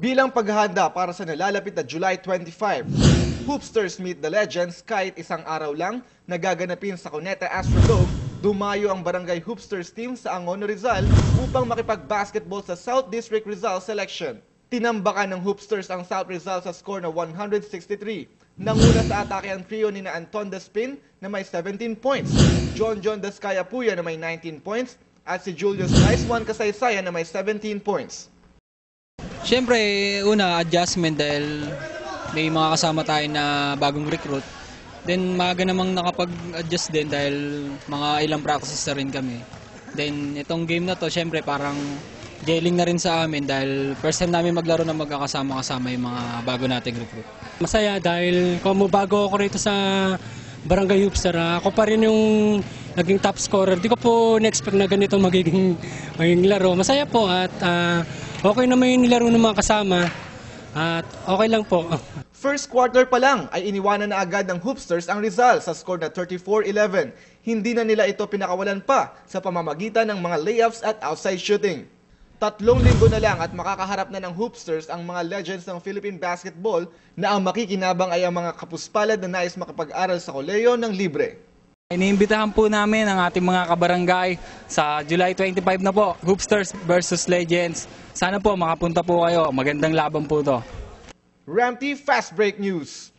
Bilang paghahanda para sa nalalapit na July 25, Hoopsters Meet the Legends kahit isang araw lang nagaganapin sa Cuneta Astrodome, dumayo ang Barangay Hoopsters team sa Angono, Rizal upang makipag-basketball sa South District Rizal selection. Tinambakan ng Hoopsters ang South Rizal sa score na 163. Nanguna sa atake ang trio ni na Anton Despin na may 17 points, John Descaya Puya na may 19 points, at si Julius Nice Juan Kasaysayan na may 17 points. Siyempre, una, adjustment dahil may mga kasama tayo na bagong recruit. Then, maaga namang nakapag-adjust din dahil mga ilang practices na rin kami. Then, itong game na to, siyempre parang jailing na rin sa amin dahil first time namin maglaro na magkakasama-kasama yung mga bago nating recruit. Masaya dahil kung bago ako rito sa Barangay Hoopster, ako pa rin yung naging top scorer. Di ko po na-expect na ganito magiging laro. Masaya po at okay naman yung nilaro ng mga kasama at okay lang po. First quarter pa lang ay iniwanan na agad ng Hoopsters ang Rizal sa score na 34-11. Hindi na nila ito pinakawalan pa sa pamamagitan ng mga layups at outside shooting. 3 linggo na lang at makakaharap na ng Hoopsters ang mga legends ng Philippine basketball na ang makikinabang ay ang mga kapuspalad na nais makapag-aral sa kolehiyo ng libre. Iniimbitahan po namin ang ating mga kabarangay sa July 25 na po, Hoopsters versus Legends. Sana po makapunta po kayo, magandang laban po to. Ramty Fast Break News.